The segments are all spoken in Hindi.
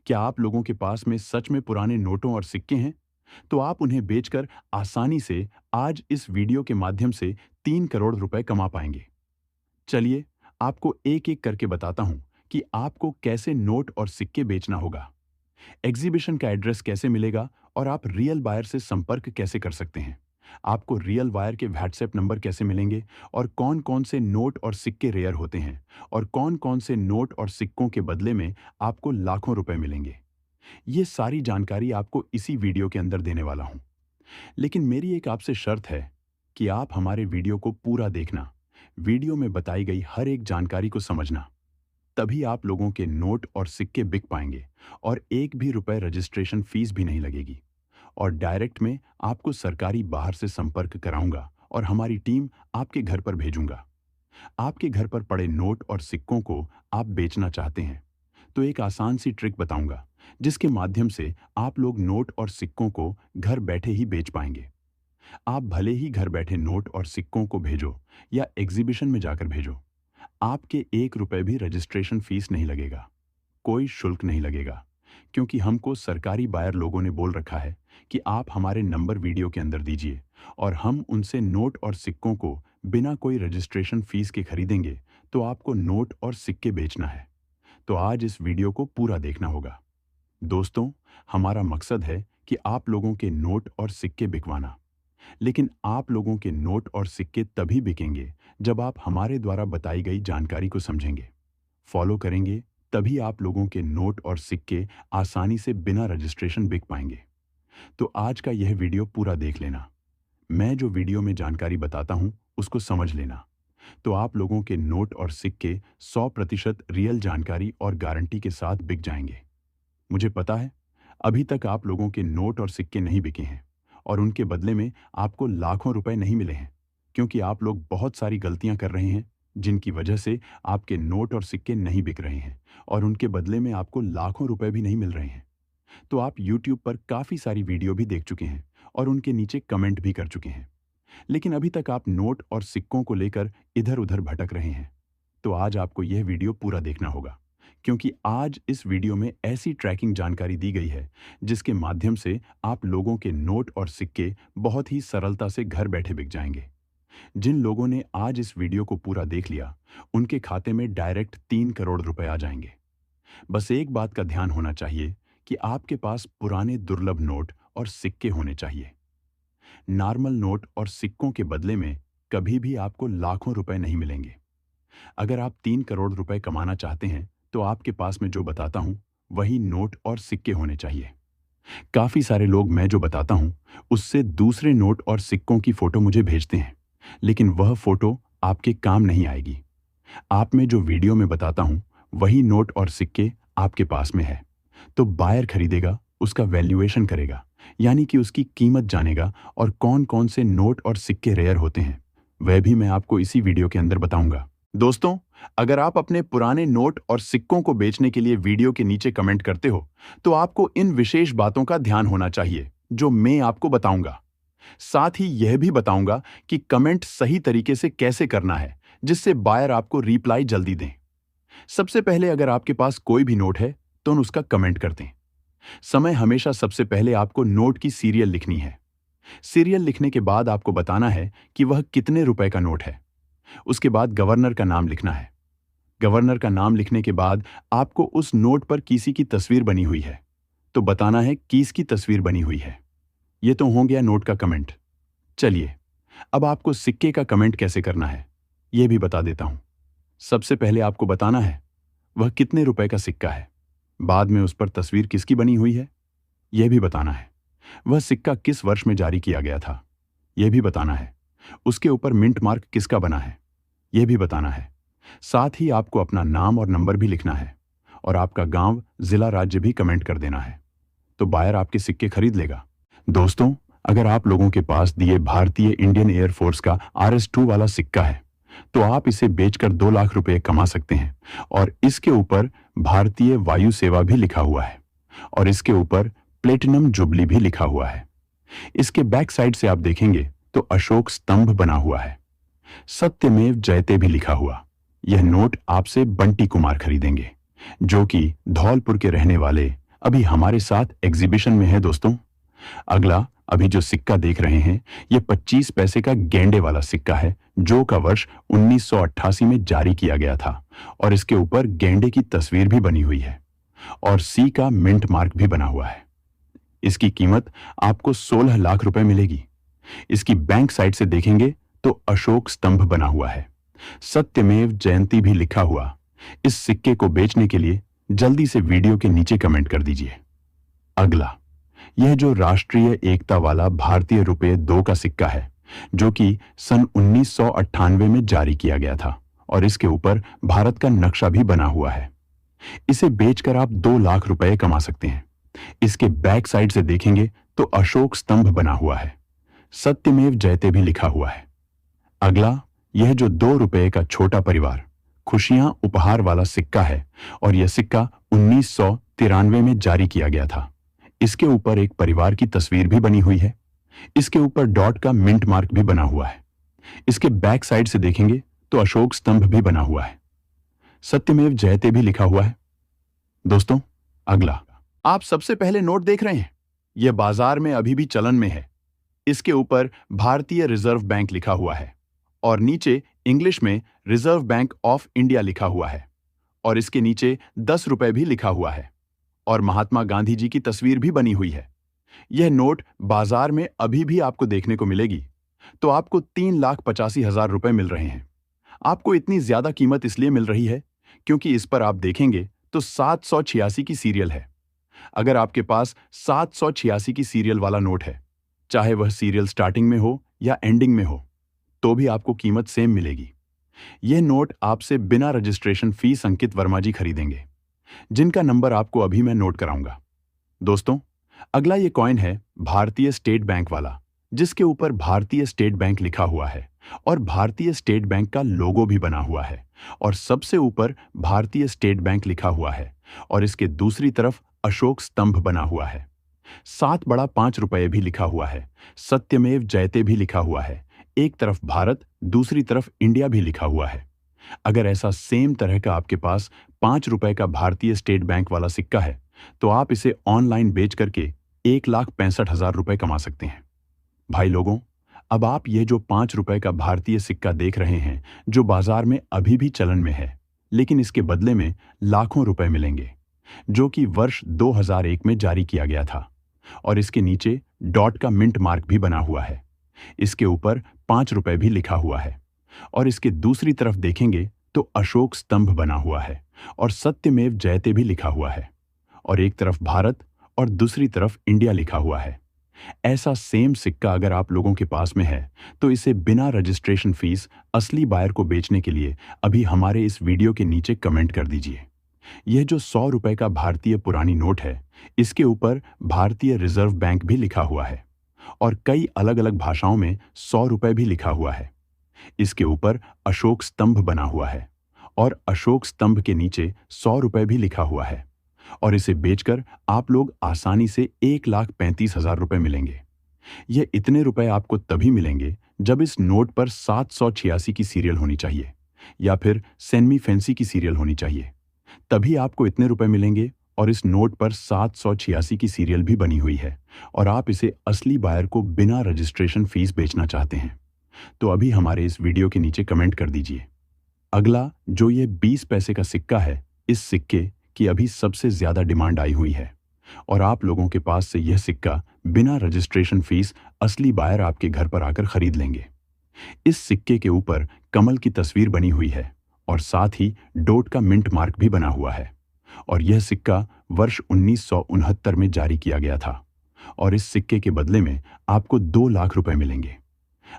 क्या आप लोगों के पास में सच में पुराने नोटों और सिक्के हैं? तो आप उन्हें बेचकर आसानी से आज इस वीडियो के माध्यम से 3 करोड़ रुपए कमा पाएंगे। चलिए, आपको एक-एक करके बताता हूं कि आपको कैसे नोट और सिक्के बेचना होगा, एग्जीबिशन का एड्रेस कैसे मिलेगा और आप रियल बायर से संपर्क कैसे कर सकते हैं। आपको रियल वायर के व्हाट्सएप नंबर कैसे मिलेंगे और कौन-कौन से नोट और सिक्के रेयर होते हैं और कौन-कौन से नोट और सिक्कों के बदले में आपको लाखों रुपए मिलेंगे। ये सारी जानकारी आपको इसी वीडियो के अंदर देने वाला हूं। लेकिन मेरी एक आपसे शर्त है कि आप हमारे वीडियो को पूरा देखना, वीडियो में बताई गई हर एक जानकारी को समझना। तभी आप लोगों के नोट और सिक्के बिक पाएंगे और एक भी रुपए रजिस्ट्रेशन फीस भी नहीं लगेगी। और डायरेक्ट में आपको सरकारी बाहर से संपर्क कराऊंगा और हमारी टीम आपके घर पर भेजूंगा। आपके घर पर पड़े नोट और सिक्कों को आप बेचना चाहते हैं तो एक आसान सी ट्रिक बताऊंगा जिसके माध्यम से आप लोग नोट और सिक्कों को घर बैठे ही बेच पाएंगे। आप भले ही घर बैठे नोट और सिक्कों को भेजो या एग्जीबिशन में जाकर भेजो, आपके 1 रुपए भी रजिस्ट्रेशन फीस नहीं लगेगा, कोई शुल्क नहीं लगेगा, क्योंकि हमको सरकारी बायर लोगों ने बोल रखा है कि आप हमारे नंबर वीडियो के अंदर दीजिए और हम उनसे नोट और सिक्कों को बिना कोई रजिस्ट्रेशन फीस के खरीदेंगे। तो आपको नोट और सिक्के बेचना है तो आज इस वीडियो को पूरा देखना होगा। दोस्तों, हमारा मकसद है कि आप लोगों के नोट और सिक्के बिकवाना। लेकिन आप लोगों के नोट और सिक्के तभी बिकेंगे जब आप हमारे द्वारा बताई गई जानकारी को समझेंगे, फॉलो करेंगे। तभी आप लोगों के नोट और सिक्के आसानी से बिना रजिस्ट्रेशन बिक पाएंगे। तो आज का यह वीडियो पूरा देख लेना। मैं जो वीडियो में जानकारी बताता हूं उसको समझ लेना, तो आप लोगों के नोट और सिक्के 100% रियल जानकारी और गारंटी के साथ बिक जाएंगे। मुझे पता है अभी तक आप लोगों के नोट और सिक्के नहीं बिके हैं और उनके बदले में आपको लाखों रुपए नहीं मिले हैं, क्योंकि आप लोग बहुत सारी गलतियां कर रहे हैं जिनकी वजह से आपके नोट और सिक्के नहीं बिक रहे हैं और उनके बदले में आपको लाखों रुपए भी नहीं मिल रहे हैं। तो आप YouTube पर काफ़ी सारी वीडियो भी देख चुके हैं और उनके नीचे कमेंट भी कर चुके हैं, लेकिन अभी तक आप नोट और सिक्कों को लेकर इधर उधर भटक रहे हैं। तो आज आपको यह वीडियो पूरा देखना होगा, क्योंकि आज इस वीडियो में ऐसी ट्रैकिंग जानकारी दी गई है जिसके माध्यम से आप लोगों के नोट और सिक्के बहुत ही सरलता से घर बैठे बिक जाएंगे। जिन लोगों ने आज इस वीडियो को पूरा देख लिया उनके खाते में डायरेक्ट 3 करोड़ रुपए आ जाएंगे। बस एक बात का ध्यान होना चाहिए कि आपके पास पुराने दुर्लभ नोट और सिक्के होने चाहिए। नॉर्मल नोट और सिक्कों के बदले में कभी भी आपको लाखों रुपए नहीं मिलेंगे। अगर आप 3 करोड़ रुपए कमाना चाहते हैं तो आपके पास में जो बताता हूं वही नोट और सिक्के होने चाहिए। काफी सारे लोग मैं जो बताता हूं उससे दूसरे नोट और सिक्कों की फोटो मुझे भेजते हैं, लेकिन वह फोटो आपके काम नहीं आएगी। आप में जो वीडियो में बताता हूं वही नोट और सिक्के आपके पास में है, तो बायर खरीदेगा, उसका वैल्यूएशन करेगा, यानी कि उसकी कीमत जानेगा और कौन कौन से नोट और सिक्के रेयर होते हैं वह भी मैं आपको इसी वीडियो के अंदर बताऊंगा। दोस्तों, अगर आप अपने पुराने नोट और सिक्कों को बेचने के लिए वीडियो के नीचे कमेंट करते हो तो आपको इन विशेष बातों का ध्यान होना चाहिए जो मैं आपको बताऊंगा। साथ ही यह भी बताऊंगा कि कमेंट सही तरीके से कैसे करना है जिससे बायर आपको रिप्लाई जल्दी दें। सबसे पहले अगर आपके पास कोई भी नोट है तो उसका कमेंट कर दें। समय हमेशा सबसे पहले आपको नोट की सीरियल लिखनी है। सीरियल लिखने के बाद आपको बताना है कि वह कितने रुपए का नोट है। उसके बाद गवर्नर का नाम लिखना है। गवर्नर का नाम लिखने के बाद आपको उस नोट पर किसी की तस्वीर बनी हुई है तो बताना है किसकी तस्वीर बनी हुई है। यह तो हो गया नोट का कमेंट। चलिए, अब आपको सिक्के का कमेंट कैसे करना है यह भी बता देता हूं। सबसे पहले आपको बताना है वह कितने रुपए का सिक्का है, बाद में उस पर तस्वीर किसकी बनी हुई है यह भी बताना है। वह सिक्का किस वर्ष में जारी किया गया था यह भी बताना है। उसके ऊपर मिंट मार्क किसका बना है यह भी बताना है। साथ ही आपको अपना नाम और नंबर भी लिखना है और आपका गांव, जिला, राज्य भी कमेंट कर देना है, तो बायर आपके सिक्के खरीद लेगा। दोस्तों, अगर आप लोगों के पास दिए भारतीय इंडियन एयरफोर्स का RS-2 वाला सिक्का है तो आप इसे बेचकर 2 लाख रुपए कमा सकते हैं और इसके ऊपर भारतीय वायु सेवा भी लिखा हुआ है और इसके ऊपर प्लेटिनम जुबली भी लिखा हुआ है। इसके बैक साइड से आप देखेंगे तो अशोक स्तंभ बना हुआ है, सत्यमेव जयते भी लिखा हुआ। यह नोट आपसे बंटी कुमार खरीदेंगे, जो कि धौलपुर के रहने वाले अभी हमारे साथ एग्जीबिशन में है दोस्तों। अगला अभी जो सिक्का देख रहे हैं, ये 25 पैसे का गेंडे वाला सिक्का है, जो का वर्ष 1988 में जारी किया गया था और इसके ऊपर गेंडे की तस्वीर भी बनी हुई है और सी का मिंट मार्क भी बना हुआ है। इसकी कीमत आपको 16 लाख रुपए मिलेगी। इसकी बैंक साइड से देखेंगे तो अशोक स्तंभ बना हुआ है, सत्यमेव जयंती भी लिखा हुआ। इस सिक्के को बेचने के लिए जल्दी से वीडियो के नीचे कमेंट कर दीजिए। अगला, यह जो राष्ट्रीय एकता वाला भारतीय रुपये 2 का सिक्का है, जो कि सन 1998 में जारी किया गया था और इसके ऊपर भारत का नक्शा भी बना हुआ है। इसे बेचकर आप 2 लाख रुपए कमा सकते हैं। इसके बैक साइड से देखेंगे तो अशोक स्तंभ बना हुआ है, सत्यमेव जयते भी लिखा हुआ है। अगला, यह जो 2 रुपए का छोटा परिवार खुशियां उपहार वाला सिक्का है और यह सिक्का 1993 में जारी किया गया था। इसके ऊपर एक परिवार की तस्वीर भी बनी हुई है। इसके ऊपर डॉट का मिंट मार्क भी बना हुआ है। इसके बैक साइड से देखेंगे तो अशोक स्तंभ भी बना हुआ है, सत्यमेव जयते भी लिखा हुआ है। दोस्तों, अगला, आप सबसे पहले नोट देख रहे हैं, यह बाजार में अभी भी चलन में है। इसके ऊपर भारतीय रिजर्व बैंक लिखा हुआ है और नीचे इंग्लिश में रिजर्व बैंक ऑफ इंडिया लिखा हुआ है और इसके नीचे 10 रुपए भी लिखा हुआ है और महात्मा गांधी जी की तस्वीर भी बनी हुई है। यह नोट बाजार में अभी भी आपको देखने को मिलेगी तो आपको 3,85,000 रुपए मिल रहे हैं। आपको इतनी ज्यादा कीमत इसलिए मिल रही है क्योंकि इस पर आप देखेंगे तो 786 की सीरियल है। अगर आपके पास 786 की सीरियल वाला नोट है, चाहे वह सीरियल स्टार्टिंग में हो या एंडिंग में हो, तो भी आपको कीमत सेम मिलेगी। यह नोट आपसे बिना रजिस्ट्रेशन फीस अंकित वर्मा जी खरीदेंगे, जिनका नंबर आपको अभी मैं नोट कराऊंगा। दोस्तों, अगला ये कॉइन है भारतीय स्टेट बैंक वाला, जिसके ऊपर भारतीय स्टेट बैंक लिखा हुआ है और भारतीय स्टेट बैंक का लोगो भी बना हुआ है और सबसे ऊपर भारतीय स्टेट बैंक लिखा हुआ है और इसके दूसरी तरफ अशोक स्तंभ बना हुआ है। 7 बड़ा 5 रुपए भी लिखा हुआ है, सत्यमेव जयते भी लिखा हुआ है। एक तरफ भारत, दूसरी तरफ इंडिया भी लिखा हुआ है। अगर ऐसा सेम तरह का आपके पास 5 रुपए का भारतीय स्टेट बैंक वाला सिक्का है तो आप इसे ऑनलाइन बेच करके 1,65,000 रुपए कमा सकते हैं। भाई लोगों, अब आप ये जो 5 रुपए का भारतीय सिक्का देख रहे हैं, जो बाजार में अभी भी चलन में है, लेकिन इसके बदले में लाखों रुपए मिलेंगे, जो कि वर्ष 2001 में जारी किया गया था और इसके नीचे डॉट का मिंट मार्क भी बना हुआ है। इसके ऊपर 5 रुपए भी लिखा हुआ है और इसके दूसरी तरफ देखेंगे तो अशोक स्तंभ बना हुआ है और सत्यमेव जयते भी लिखा हुआ है और एक तरफ भारत और दूसरी तरफ इंडिया लिखा हुआ है। ऐसा सेम सिक्का अगर आप लोगों के पास में है तो इसे बिना रजिस्ट्रेशन फीस असली बायर को बेचने के लिए अभी हमारे इस वीडियो के नीचे कमेंट कर दीजिए। यह जो 100 रुपए का भारतीय पुरानी नोट है, इसके ऊपर भारतीय रिजर्व बैंक भी लिखा हुआ है और कई अलग अलग भाषाओं में 100 रुपए भी लिखा हुआ है। इसके ऊपर अशोक स्तंभ बना हुआ है और अशोक स्तंभ के नीचे 100 रुपए भी लिखा हुआ है और इसे बेचकर आप लोग आसानी से 1,35,000 रुपए मिलेंगे। यह इतने रुपए आपको तभी मिलेंगे जब इस नोट पर 786 की सीरियल होनी चाहिए या फिर सेनमी फैंसी की सीरियल होनी चाहिए, तभी आपको इतने रुपए मिलेंगे और इस नोट पर 786 की सीरियल भी बनी हुई है और आप इसे असली बायर को बिना रजिस्ट्रेशन फीस बेचना चाहते हैं तो अभी हमारे इस वीडियो के नीचे कमेंट कर दीजिए। अगला जो ये 20 पैसे का सिक्का है, इस सिक्के की अभी सबसे ज्यादा डिमांड आई हुई है और आप लोगों के पास से यह सिक्का बिना रजिस्ट्रेशन फीस असली बायर आपके घर पर आकर खरीद लेंगे। इस सिक्के के ऊपर कमल की तस्वीर बनी हुई है और साथ ही डॉट का मिंट मार्क भी बना हुआ है और यह सिक्का वर्ष 1969 में जारी किया गया था और इस सिक्के के बदले में आपको 2 लाख रुपए मिलेंगे।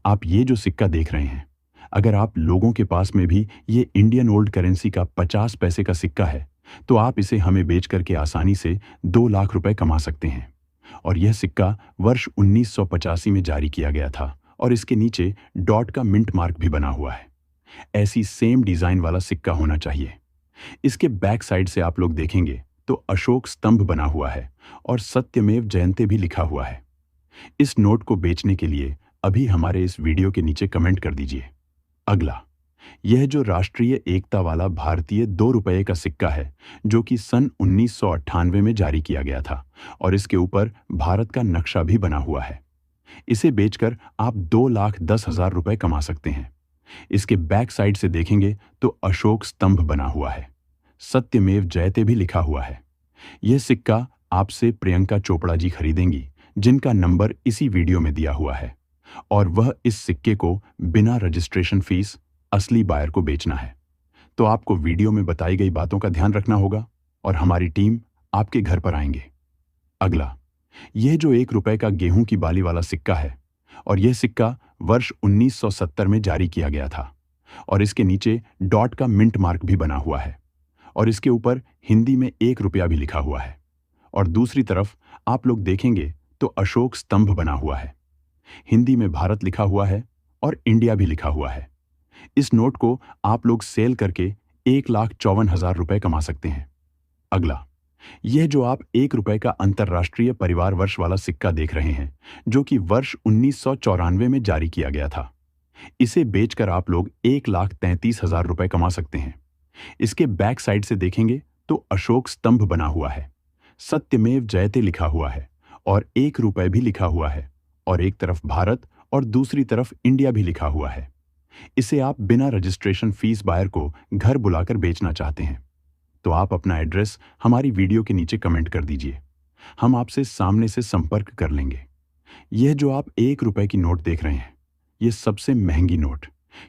आप ये जो सिक्का देख रहे हैं, अगर आप लोगों के पास में भी ये इंडियन ओल्ड करेंसी का 50 पैसे का सिक्का है तो आप इसे हमें बेच करके आसानी से 2 लाख रुपए कमा सकते हैं और यह सिक्का वर्ष 1985 में जारी किया गया था और इसके नीचे डॉट का मिंट मार्क भी बना हुआ है। ऐसी सेम डिजाइन वाला सिक्का होना चाहिए। इसके बैक साइड से आप लोग देखेंगे तो अशोक स्तंभ बना हुआ है और सत्यमेव जयते भी लिखा हुआ है। इस नोट को बेचने के लिए अभी हमारे इस वीडियो के नीचे कमेंट कर दीजिए। अगला, यह जो राष्ट्रीय एकता वाला भारतीय 2 रुपये का सिक्का है, जो कि सन 1998 में जारी किया गया था और इसके ऊपर भारत का नक्शा भी बना हुआ है। इसे बेचकर आप 2,10,000 रुपए कमा सकते हैं। इसके बैक साइड से देखेंगे तो अशोक स्तंभ बना हुआ है, सत्यमेव जयते भी लिखा हुआ है। यह सिक्का आपसे प्रियंका चोपड़ा जी खरीदेंगी, जिनका नंबर इसी वीडियो में दिया हुआ है, और वह इस सिक्के को बिना रजिस्ट्रेशन फीस असली बायर को बेचना है। तो आपको वीडियो में बताई गई बातों का ध्यान रखना होगा और हमारी टीम आपके घर पर आएंगे। अगला, यह जो 1 रुपए का गेहूं की बाली वाला सिक्का है, और यह सिक्का वर्ष 1970 में जारी किया गया था और इसके नीचे डॉट का मिंट मार्क भी बना हुआ है और इसके ऊपर हिंदी में 1 रुपया भी लिखा हुआ है, और दूसरी तरफ आप लोग देखेंगे तो अशोक स्तंभ बना हुआ है। हिंदी में भारत लिखा हुआ है और इंडिया भी लिखा हुआ है। इस नोट को आप लोग सेल करके 1,54,000 रुपए कमा सकते हैं। अगला, यह जो आप 1 रुपए का अंतर्राष्ट्रीय परिवार वर्ष वाला सिक्का देख रहे हैं, जो कि वर्ष 1994 में जारी किया गया था, इसे बेचकर आप लोग 1,33,000 रुपए कमा सकते हैं। इसके बैक साइड से देखेंगे तो अशोक स्तंभ बना हुआ है, सत्यमेव जयते लिखा हुआ है और 1 रुपए भी लिखा हुआ है, और एक तरफ भारत और दूसरी तरफ इंडिया भी लिखा हुआ है। इसे आप बिना रजिस्ट्रेशन फीस बायर को घर बुलाकर बेचना चाहते हैं, तो आप अपना एड्रेस हमारी वीडियो के नीचे कमेंट कर दीजिए। हम आपसे सामने से संपर्क कर लेंगे। यह जो आप 1 रुपए की नोट देख रहे हैं, यह सबसे महंगी नोट,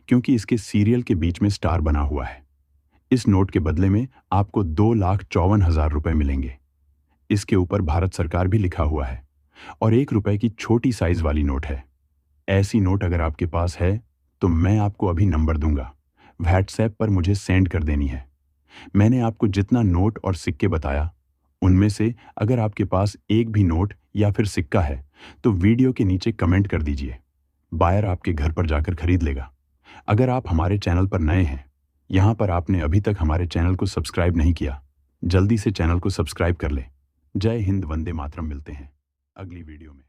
क्योंकि इसके सीरियल के बीच में स्टार बना हुआ है। इस नोट के बदले में आपको 2,54,000 रुपए मिलेंगे। इसके ऊपर भारत सरकार भी लिखा हुआ है और 1 रुपए की छोटी साइज वाली नोट है। ऐसी नोट अगर आपके पास है तो मैं आपको अभी नंबर दूंगा, व्हाट्सएप पर मुझे सेंड कर देनी है। मैंने आपको जितना नोट और सिक्के बताया, उनमें से अगर आपके पास एक भी नोट या फिर सिक्का है तो वीडियो के नीचे कमेंट कर दीजिए। बायर आपके घर पर जाकर खरीद लेगा। अगर आप हमारे चैनल पर नए हैं, यहाँ पर आपने अभी तक हमारे चैनल को सब्सक्राइब नहीं किया, जल्दी से चैनल को सब्सक्राइब कर ले। जय हिंद, वंदे मातरम। मिलते हैं अगली वीडियो में।